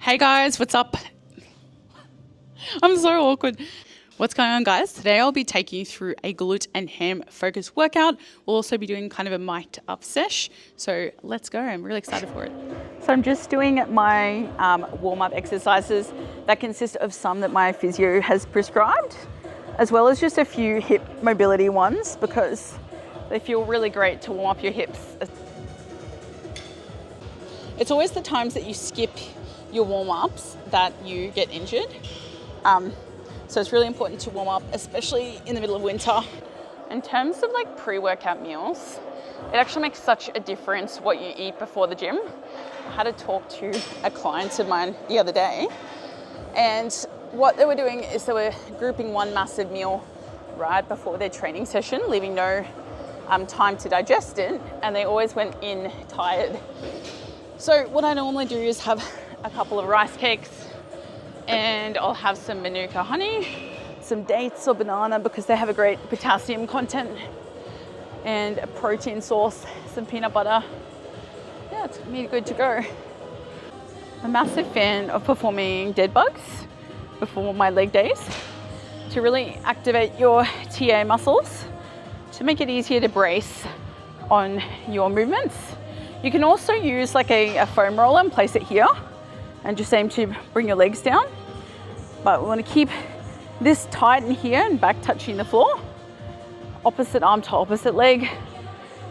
Hey guys, what's up? I'm so awkward. What's going on, guys? Today I'll be taking you through a glute and ham focus workout. We'll also be doing kind of a mic'd up sesh. So let's go. I'm really excited for it. So I'm just doing my warm-up exercises that consist of some that my physio has prescribed, as well as just a few hip mobility ones because they feel really great to warm up your hips. It's always the times that you skip your warm-ups that you get injured. So it's really important to warm up, especially in the middle of winter. In terms of like pre-workout meals, it actually makes such a difference what you eat before the gym. I had to talk to a client of mine the other day, and what they were doing is they were grouping one massive meal right before their training session, leaving no time to digest it, and they always went in tired. So what I normally do is have a couple of rice cakes, and I'll have some manuka honey, some dates or banana because they have a great potassium content, and a protein sauce, some peanut butter. Yeah, it's me good to go. I'm a massive fan of performing dead bugs before my leg days to really activate your TA muscles to make it easier to brace on your movements. You can also use like a foam roller and place it here and just aim to bring your legs down. But we want to keep this tight in here and back touching the floor. Opposite arm to opposite leg.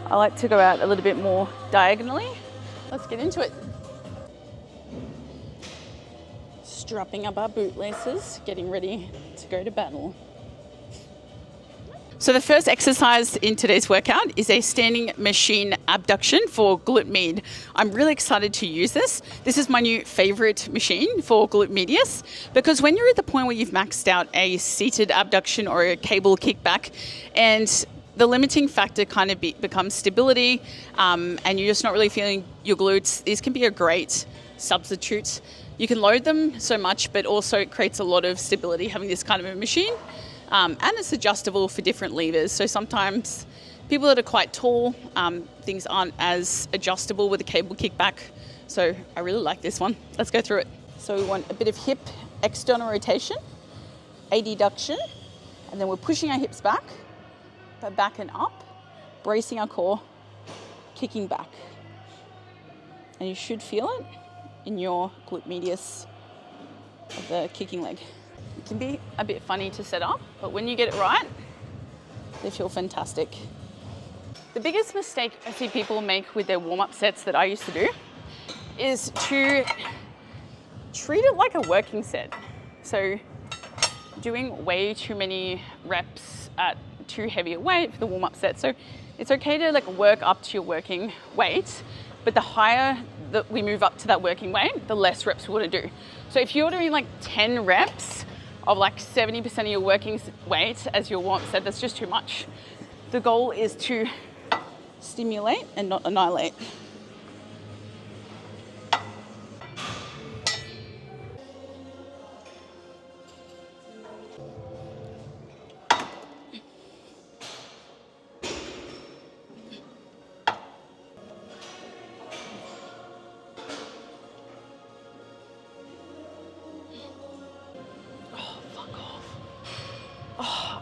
I like to go out a little bit more diagonally. Let's get into it. Strapping up our bootlaces, getting ready to go to battle. So the first exercise in today's workout is a standing machine abduction for glute med. I'm really excited to use this. This is my new favorite machine for glute medius because when you're at the point where you've maxed out a seated abduction or a cable kickback, and the limiting factor kind of becomes stability, and you're just not really feeling your glutes, these can be a great substitute. You can load them so much, but also it creates a lot of stability having this kind of a machine. And it's adjustable for different levers. So sometimes people that are quite tall, things aren't as adjustable with a cable kickback. So I really like this one. Let's go through it. So we want a bit of hip external rotation, adduction, and then we're pushing our hips back and up, bracing our core, kicking back. And you should feel it in your glute medius of the kicking leg. It can be a bit funny to set up, but when you get it right, they feel fantastic. The biggest mistake I see people make with their warm-up sets that I used to do is to treat it like a working set. So doing way too many reps at too heavy a weight for the warm-up set. So it's okay to like work up to your working weight, but the higher that we move up to that working weight, the less reps we want to do. So if you're doing like 10 reps of like 70% of your working weight as your warm-up set, that's just too much. The goal is to stimulate and not annihilate.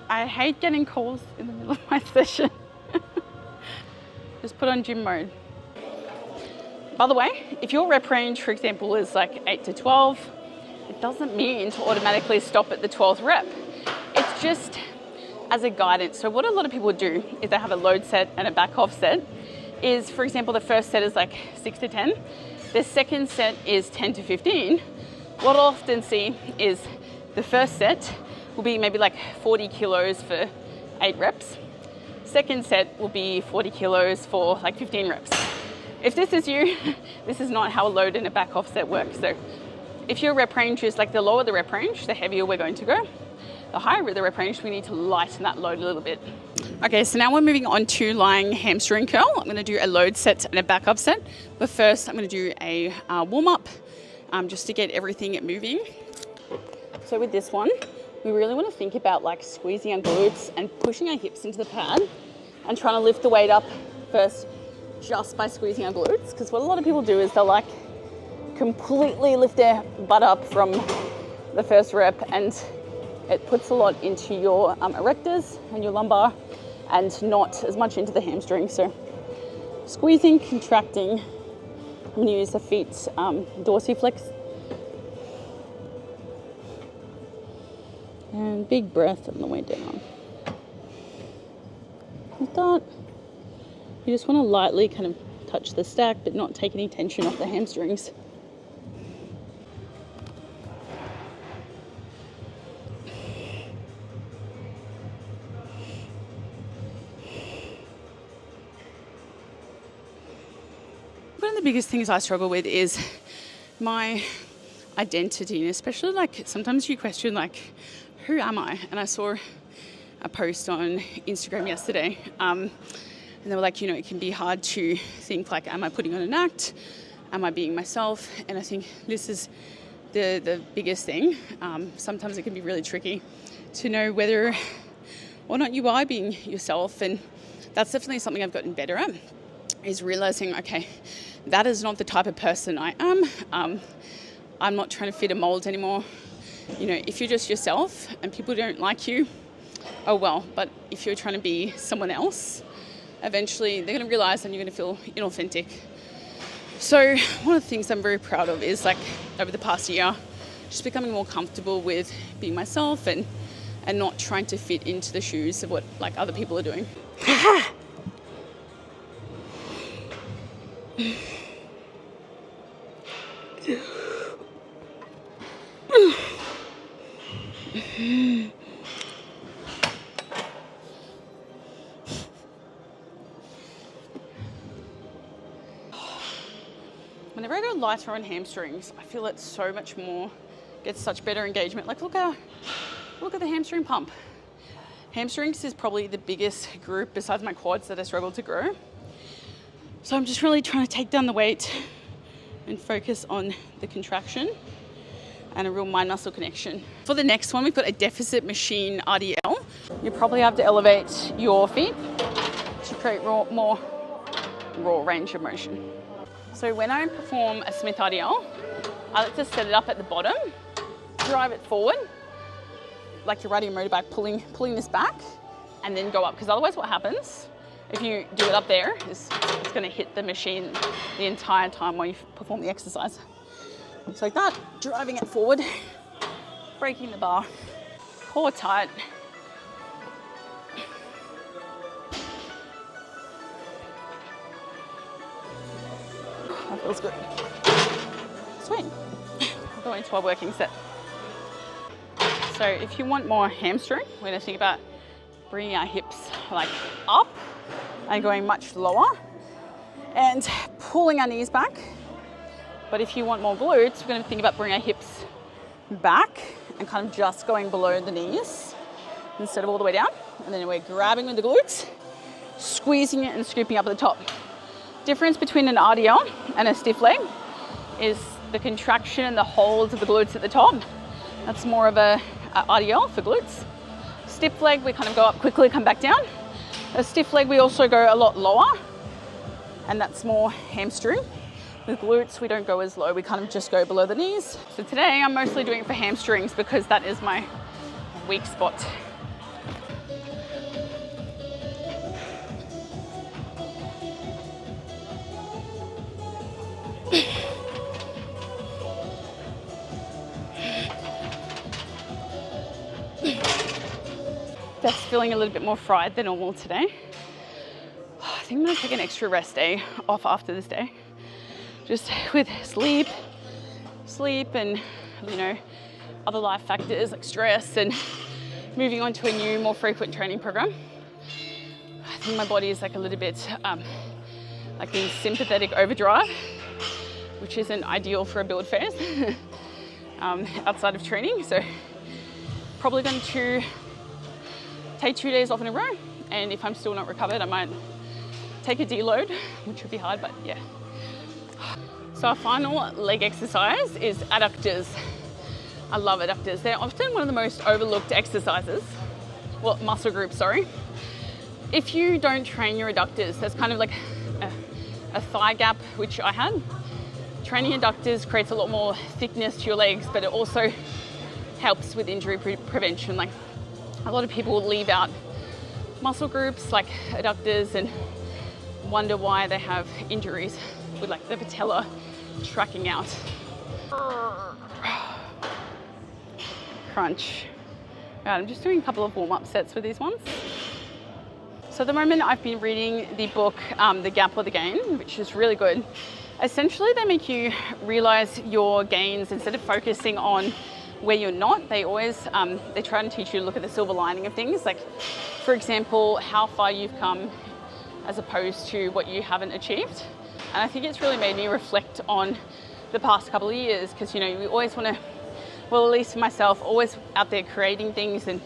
I hate getting calls in the middle of my session. Just put on gym mode. By the way, if your rep range, for example, is like 8 to 12, it doesn't mean to automatically stop at the 12th rep. It's just as a guidance. So what a lot of people do is they have a load set and a back off set is, for example, the first set is like 6 to 10. The second set is 10 to 15. What I'll often see is the first set will be maybe like 40 kilos for 8 reps. Second set will be 40 kilos for like 15 reps. If this is you, this is not how a load and a back off set works. So if your rep range is like the lower the rep range, the heavier we're going to go. The higher the rep range, we need to lighten that load a little bit. Okay, so now we're moving on to lying hamstring curl. I'm gonna do a load set and a back up set. But first I'm gonna do a warm up just to get everything moving. So with this one, we really want to think about like squeezing our glutes and pushing our hips into the pad and trying to lift the weight up first just by squeezing our glutes. Because what a lot of people do is they'll like completely lift their butt up from the first rep, and it puts a lot into your erectors and your lumbar and not as much into the hamstring. So squeezing, contracting. I'm going to use the feet dorsiflex. And big breath on the way down. Like that. You just want to lightly kind of touch the stack but not take any tension off the hamstrings. One of the biggest things I struggle with is my identity, and especially like sometimes you question like, who am I? And I saw a post on Instagram yesterday, and they were like, you know, it can be hard to think like, am I putting on an act? Am I being myself? And I think this is the biggest thing. Sometimes it can be really tricky to know whether or not you are being yourself, and that's definitely something I've gotten better at, is realizing, okay, that is not the type of person I am. I'm not trying to fit a mold anymore. You know, if you're just yourself and people don't like you, oh well, but if you're trying to be someone else, eventually they're going to realize and you're going to feel inauthentic. So one of the things I'm very proud of is like over the past year, just becoming more comfortable with being myself and not trying to fit into the shoes of what like other people are doing. Whenever I go lighter on hamstrings, I feel it so much more, gets such better engagement. Like look at the hamstring pump. Hamstrings is probably the biggest group besides my quads that I struggle to grow. So I'm just really trying to take down the weight and focus on the contraction and a real mind-muscle connection. For the next one, we've got a deficit machine RDL. You probably have to elevate your feet to create more raw range of motion. So when I perform a Smith RDL, I like to set it up at the bottom, drive it forward, like you're riding a motorbike, pulling this back, and then go up. Because otherwise what happens, if you do it up there, it's going to hit the machine the entire time while you perform the exercise. It's like that, driving it forward, breaking the bar, core tight. That feels good. Sweet. I'll go into our working set. So if you want more hamstring, we're going to think about bringing our hips like up and going much lower and pulling our knees back. But if you want more glutes, we're going to think about bringing our hips back and kind of just going below the knees instead of all the way down. And then we're grabbing with the glutes, squeezing it and scooping up at the top. Difference between an RDL and a stiff leg is the contraction and the hold of the glutes at the top. That's more of a RDL for glutes. Stiff leg, we kind of go up quickly, come back down. A stiff leg, we also go a lot lower, and that's more hamstring. With glutes, we don't go as low, we kind of just go below the knees. So today I'm mostly doing it for hamstrings because that is my weak spot. That's feeling a little bit more fried than normal today. I think I'm gonna take an extra rest day off after this day. Just with sleep and, you know, other life factors like stress and moving on to a new, more frequent training program. I think my body is like a little bit like in sympathetic overdrive, which isn't ideal for a build phase outside of training. So probably going to take 2 days off in a row, and if I'm still not recovered, I might take a deload, which would be hard, but yeah. So our final leg exercise is adductors. I love adductors. They're often one of the most overlooked exercises, well, muscle groups, sorry. If you don't train your adductors, there's kind of like a thigh gap, which I had. training adductors creates a lot more thickness to your legs, but it also helps with injury prevention. Like a lot of people leave out muscle groups like adductors and wonder why they have injuries with like the patella tracking out. Crunch. Right, I'm just doing a couple of warm-up sets with these ones. So at the moment I've been reading the book, The Gap or the Gain, which is really good. Essentially they make you realize your gains instead of focusing on where you're not. They always, they try and teach you to look at the silver lining of things. Like for example, how far you've come as opposed to what you haven't achieved. And I think it's really made me reflect on the past couple of years, because you know, we always want to, well, at least for myself, always out there creating things and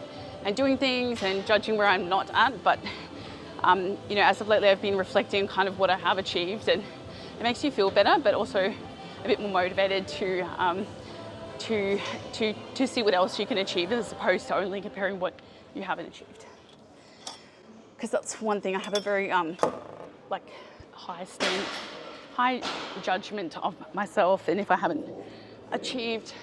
doing things and judging where I'm not at. But you know, as of lately, I've been reflecting on kind of what I have achieved, and it makes you feel better, but also a bit more motivated to see what else you can achieve, as opposed to only comparing what you haven't achieved. Because that's one thing, I have a very like high judgment of myself, and if I haven't achieved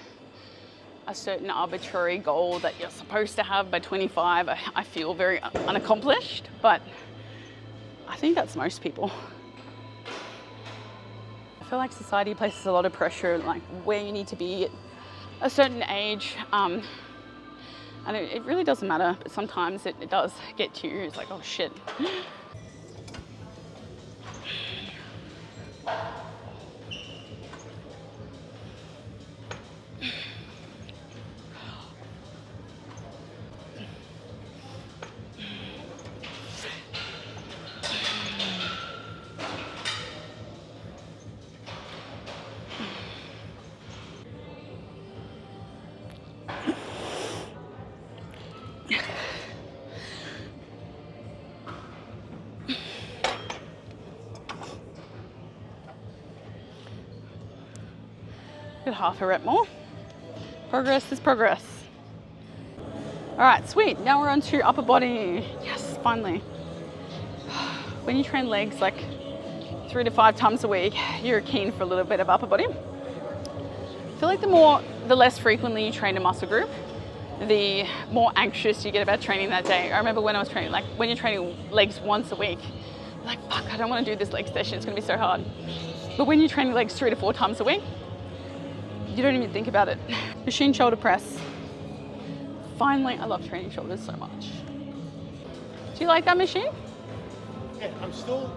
a certain arbitrary goal that you're supposed to have by 25, I feel very unaccomplished. But I think that's most people. I feel like society places a lot of pressure on like where you need to be at a certain age, and it really doesn't matter, but sometimes it does get to you. It's like, oh shit. Good, half a rep more. Progress is progress. All right, sweet. Now we're on to upper body. Yes, finally. When you train legs like 3 to 5 times a week, you're keen for a little bit of upper body. I feel like the less frequently you train a muscle group, the more anxious you get about training that day. I remember when I was training, like when you're training legs once a week, you're like, fuck, I don't want to do this leg session. It's going to be so hard. But when you're training legs 3 to 4 times a week, you don't even think about it. Machine shoulder press. Finally, I love training shoulders so much. Do you like that machine? Yeah, I'm still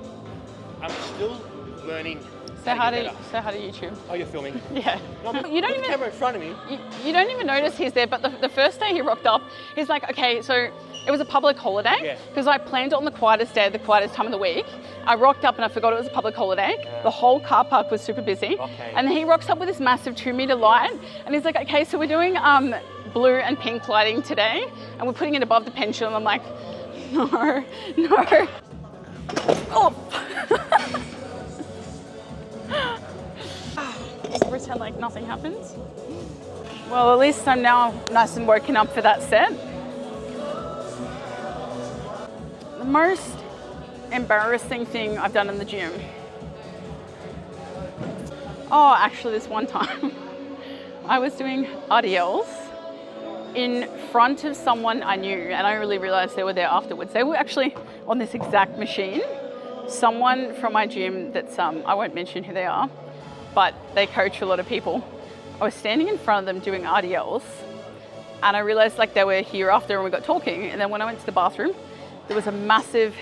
learning. Say hi to YouTube. Oh, you're filming? Yeah. No, you don't even the camera in front of me. You don't even notice he's there. But the first day he rocked up, he's like, okay, so it was a public holiday because I planned it on the quietest day, the quietest time of the week. I rocked up and I forgot it was a public holiday. Yeah. The whole car park was super busy. Okay. And then he rocks up with this massive 2-meter light, and he's like, okay, so we're doing blue and pink lighting today, and we're putting it above the pendulum. I'm like, no. Oh. Pretend like nothing happens. Well, at least I'm now nice and woken up for that set. The most embarrassing thing I've done in the gym. Oh, actually this one time I was doing RDLs in front of someone I knew, and I really realized they were there afterwards. They were actually on this exact machine. Someone from my gym that's, I won't mention who they are, but they coach a lot of people. I was standing in front of them doing RDLs, and I realized like they were here after and we got talking, and then when I went to the bathroom, there was a massive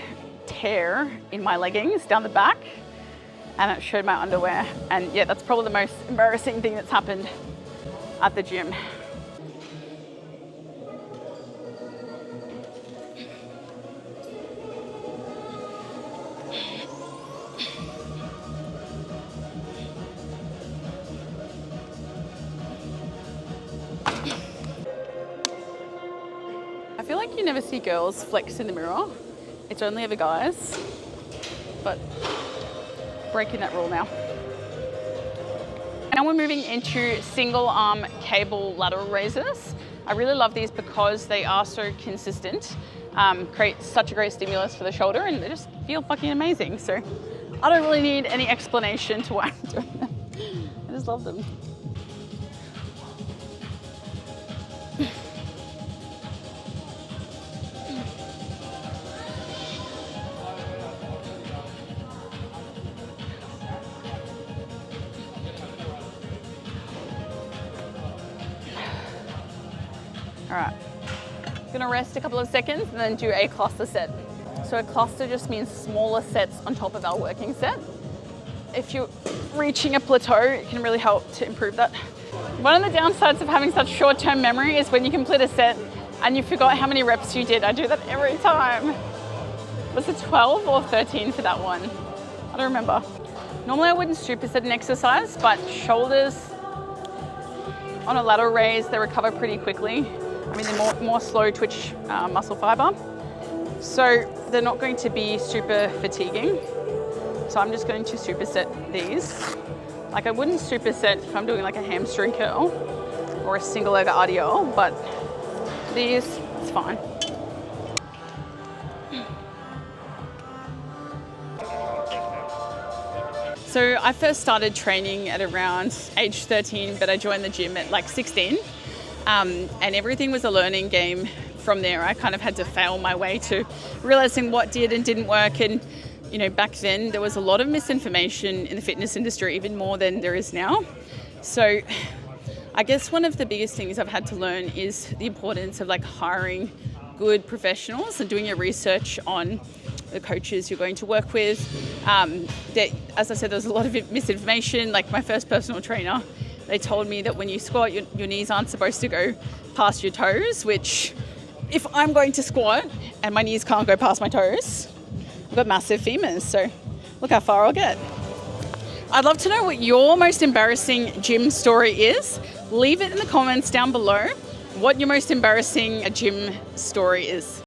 tear in my leggings down the back, and it showed my underwear. And yeah, that's probably the most embarrassing thing that's happened at the gym. I feel like you never see girls flex in the mirror. It's only ever guys, but breaking that rule now. Now we're moving into single arm cable lateral raises. I really love these because they are so consistent, create such a great stimulus for the shoulder, and they just feel fucking amazing. So I don't really need any explanation to why I'm doing them. just love them. All right, gonna rest a couple of seconds and then do a cluster set. So a cluster just means smaller sets on top of our working set. If you're reaching a plateau, it can really help to improve that. One of the downsides of having such short-term memory is when you complete a set and you forgot how many reps you did. I do that every time. Was it 12 or 13 for that one? I don't remember. Normally I wouldn't superset an exercise, but shoulders on a lateral raise, they recover pretty quickly. I mean, they're more slow twitch muscle fiber. So they're not going to be super fatiguing. So I'm just going to superset these. Like I wouldn't superset if I'm doing like a hamstring curl or a single leg RDL, but these, it's fine. So I first started training at around age 13, but I joined the gym at like 16. And everything was a learning game from there. I kind of had to fail my way to realizing what did and didn't work. And, you know, back then there was a lot of misinformation in the fitness industry, even more than there is now. So I guess one of the biggest things I've had to learn is the importance of like hiring good professionals and doing your research on the coaches you're going to work with. As I said, there was a lot of misinformation. Like my first personal trainer, they told me that when you squat, your knees aren't supposed to go past your toes, which if I'm going to squat and my knees can't go past my toes, I've got massive femurs, so look how far I'll get. I'd love to know what your most embarrassing gym story is. Leave it in the comments down below what your most embarrassing gym story is.